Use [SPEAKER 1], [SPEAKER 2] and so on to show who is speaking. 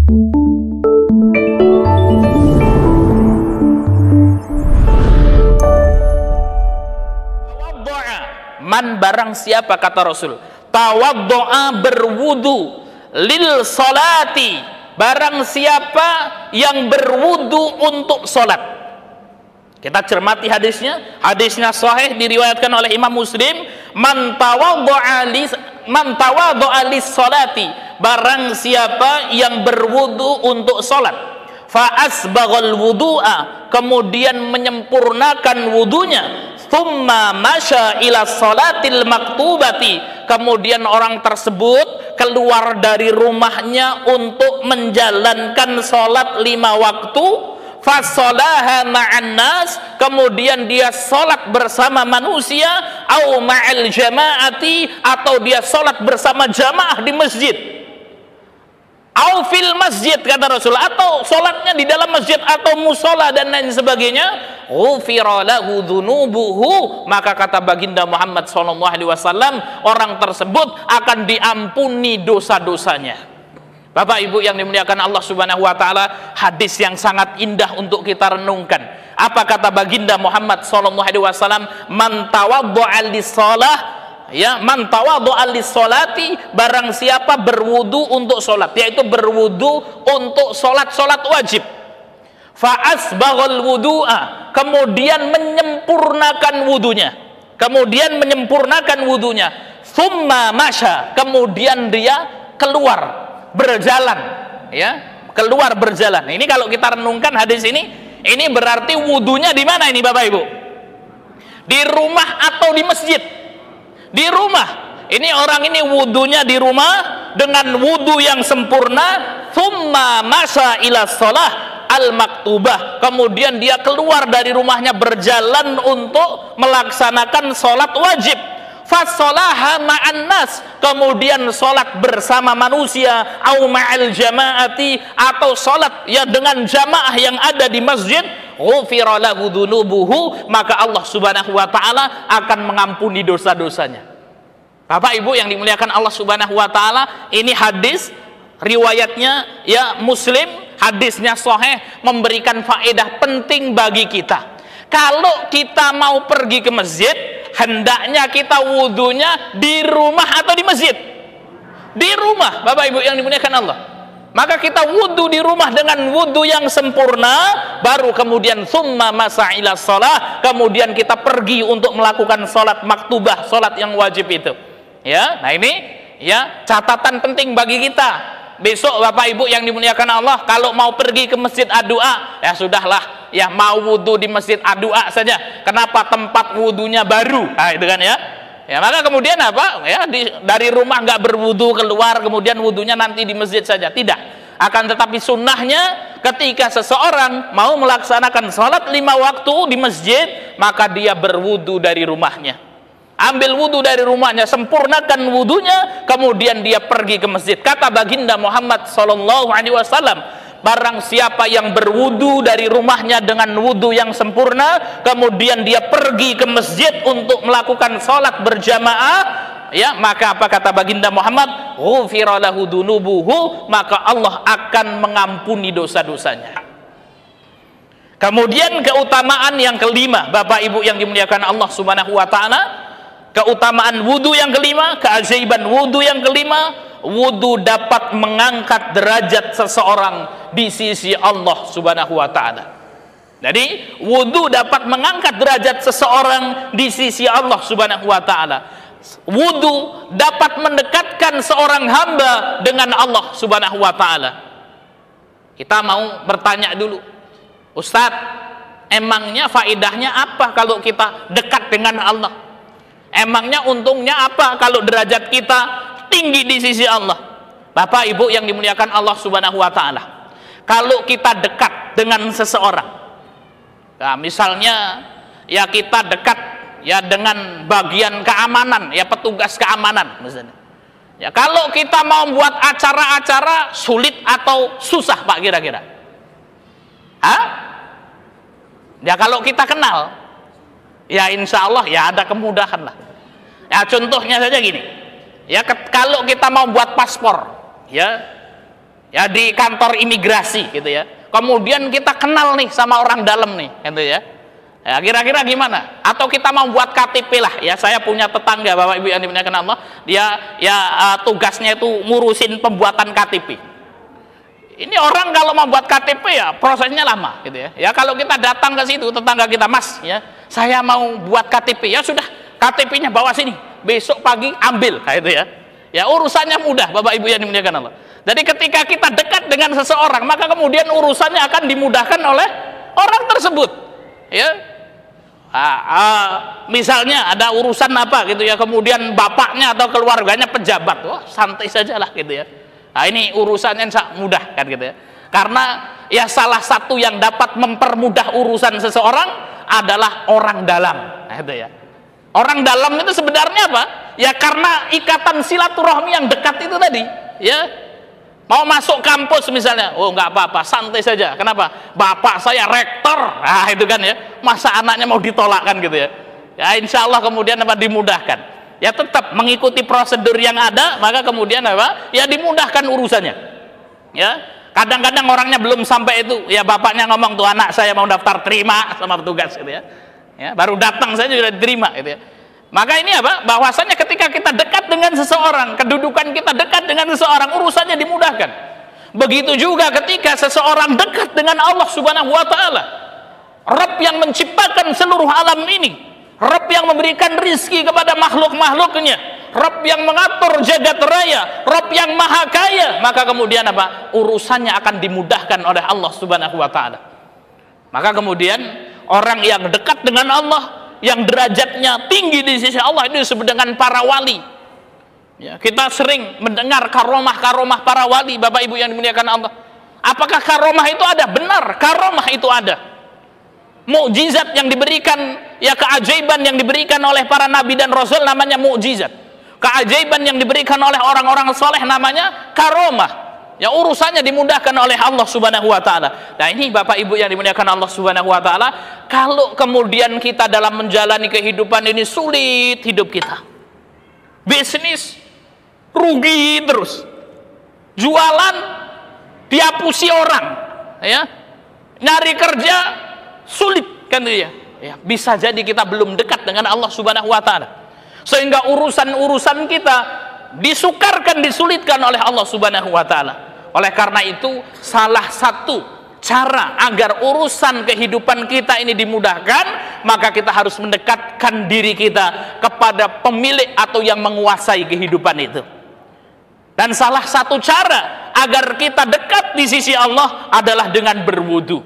[SPEAKER 1] Man barang siapa, kata Rasul, tawaddo'a berwudu lil salati, barang siapa yang berwudu untuk salat. Kita cermati hadisnya. Hadisnya sahih, diriwayatkan oleh Imam Muslim. Man tawaddo'a lis salati, barang siapa yang berwudu untuk salat, fa asbaghal wudu'a, kemudian menyempurnakan wudunya, thumma masya ila salatil maktubati, kemudian orang tersebut keluar dari rumahnya untuk menjalankan salat 5 waktu, fasolaha ma'an nas, kemudian dia salat bersama manusia, au ma'al jama'ati, atau dia salat bersama jamaah di masjid, au fil masjid, kata Rasul, atau salatnya di dalam masjid atau musola dan lain sebagainya, ghufira lahu dzunubuhu, maka kata baginda Muhammad SAW, orang tersebut akan diampuni dosa-dosanya. Bapak Ibu yang dimuliakan Allah Subhanahu wa taala, hadis yang sangat indah untuk kita renungkan. Apa kata baginda Muhammad SAW? Man tawaddo'a lis-shalah, ya, man tawaddo'a lis-sholati, barang siapa berwudu untuk salat, yaitu berwudu untuk salat wajib, fa asbaghal wudu'a, kemudian menyempurnakan wudunya, thumma masya, kemudian dia keluar berjalan, ya, keluar berjalan. Ini kalau kita renungkan hadis ini berarti wudunya di mana ini, Bapak Ibu? Di rumah atau di masjid? Di rumah. Ini orang ini wudunya di rumah dengan wudu yang sempurna, thumma masya ila shalah al maktubah, kemudian dia keluar dari rumahnya berjalan untuk melaksanakan salat wajib, fasolaha ma'an nas, kemudian salat bersama manusia, au ma'al jama'ati, atau salat ya dengan jamaah yang ada di masjid, ghufira lahu dzunubuhu, maka Allah Subhanahu wa taala akan mengampuni dosa-dosanya. Bapak Ibu yang dimuliakan Allah Subhanahu wa taala, ini hadis riwayatnya ya Muslim, hadisnya sahih, memberikan faedah penting bagi kita. Kalau kita mau pergi ke masjid, hendaknya kita wudunya di rumah atau di masjid? Di rumah, Bapak Ibu yang dimuliakan Allah. Maka kita wudu di rumah dengan wudu yang sempurna, baru kemudian summa masa ila shalah, kemudian kita pergi untuk melakukan salat maktubah, salat yang wajib itu. Ya, nah ini ya catatan penting bagi kita. Besok Bapak Ibu yang dimuliakan Allah, kalau mau pergi ke masjid adua, ya sudahlah, ya mau wudu di masjid adua saja. Kenapa tempat wudunya baru? Nah, itu kan ya. Ya, maka kemudian apa? Ya, dari rumah nggak berwudu keluar, kemudian wudunya nanti di masjid saja. Tidak. Akan tetapi sunnahnya ketika seseorang mau melaksanakan salat 5 waktu di masjid, maka dia berwudu dari rumahnya. Ambil wudu dari rumahnya, sempurnakan wudunya, kemudian dia pergi ke masjid. Kata baginda Muhammad SAW, barang siapa yang berwudu dari rumahnya dengan wudu yang sempurna, kemudian dia pergi ke masjid untuk melakukan salat berjamaah, ya, maka apa kata baginda Muhammad? Ghufira lahu dzunubuhu, maka Allah akan mengampuni dosa-dosanya. Kemudian keutamaan yang kelima, Bapak Ibu yang dimuliakan Allah Subhanahu wa taala, keutamaan wudu yang kelima, keajaiban wudu yang kelima, wudu dapat mengangkat derajat seseorang di sisi Allah Subhanahu wa taala. Jadi wudu dapat mengangkat derajat seseorang di sisi Allah Subhanahu wa taala. Wudu dapat mendekatkan seorang hamba dengan Allah Subhanahu wa taala. Kita mau bertanya dulu, Ustadz, emangnya faedahnya apa kalau kita dekat dengan Allah? Emangnya untungnya apa kalau derajat kita tinggi di sisi Allah? Bapak Ibu yang dimuliakan Allah Subhanahu wa taala, kalau kita dekat dengan seseorang, nah, misalnya ya kita dekat ya dengan bagian keamanan, ya petugas keamanan misalnya. Ya, kalau kita mau buat acara-acara sulit atau susah Pak kira-kira? Hah? Ya kalau kita kenal, ya insya Allah ya ada kemudahan lah. Ya contohnya saja gini, ya kalau kita mau buat paspor, ya ya di kantor imigrasi gitu ya. Kemudian kita kenal nih sama orang dalam nih, gitu ya. Ya, kira-kira gimana? Atau kita mau buat KTP lah, ya. Saya punya tetangga Bapak Ibu yang dimuliakan Allah, dia tugasnya itu ngurusin pembuatan KTP. Ini orang kalau mau buat KTP ya prosesnya lama, gitu ya. Ya kalau kita datang ke situ, tetangga kita, Mas, ya, saya mau buat KTP, ya sudah, KTP-nya bawa sini, besok pagi ambil, kayak itu ya. Ya urusannya mudah, Bapak Ibu yang dimuliakan Allah. Jadi ketika kita dekat dengan seseorang, maka kemudian urusannya akan dimudahkan oleh orang tersebut. Ya, misalnya ada urusan apa gitu ya, kemudian bapaknya atau keluarganya pejabat, wah santai saja lah gitu ya. Nah ini urusannya sangat mudah kan gitu ya. Karena ya salah satu yang dapat mempermudah urusan seseorang adalah orang dalam. Nah itu ya. Orang dalam itu sebenarnya apa? Ya karena ikatan silaturahmi yang dekat itu tadi. Ya. Mau masuk kampus misalnya, oh nggak apa-apa, santai saja. Kenapa? Bapak saya rektor, nah itu kan ya. Masa anaknya mau ditolak kan gitu ya? Ya insya Allah kemudian apa dimudahkan. Ya tetap mengikuti prosedur yang ada, maka kemudian apa? Ya dimudahkan urusannya. Ya kadang-kadang orangnya belum sampai itu, ya bapaknya ngomong tuh anak saya mau daftar terima sama petugas gitu ya. Ya baru datang saja sudah diterima gitu ya. Maka ini apa? Bahwasanya ketika kita dekat dengan seseorang, kedudukan kita dekat dengan seseorang, urusannya dimudahkan. Begitu juga ketika seseorang dekat dengan Allah Subhanahu wa taala. Rabb yang menciptakan seluruh alam ini, Rabb yang memberikan rizki kepada makhluk-makhluknya, Rabb yang mengatur jagat raya, Rabb yang maha kaya, maka kemudian apa? Urusannya akan dimudahkan oleh Allah Subhanahu wa taala. Maka kemudian orang yang dekat dengan Allah, yang derajatnya tinggi di sisi Allah, itu disebut dengan para wali. Ya, kita sering mendengar karomah-karomah para wali, Bapak Ibu yang dimuliakan Allah. Apakah karomah itu ada? Benar, karomah itu ada. Mukjizat yang diberikan, ya keajaiban yang diberikan oleh para nabi dan rasul namanya mukjizat. Keajaiban yang diberikan oleh orang-orang saleh namanya karomah. Ya urusannya dimudahkan oleh Allah Subhanahu wa taala. Nah, ini Bapak Ibu yang dimuliakan Allah Subhanahu wa taala, kalau kemudian kita dalam menjalani kehidupan ini sulit hidup kita. Bisnis rugi terus. Jualan dihapusi orang, ya. Nyari kerja sulit kan dia. Ya, bisa jadi kita belum dekat dengan Allah Subhanahu wa taala. Sehingga urusan-urusan kita disukarkan, disulitkan oleh Allah Subhanahu wa taala. Oleh karena itu, salah satu cara agar urusan kehidupan kita ini dimudahkan, maka kita harus mendekatkan diri kita kepada pemilik atau yang menguasai kehidupan itu. Dan salah satu cara agar kita dekat di sisi Allah adalah dengan berwudu.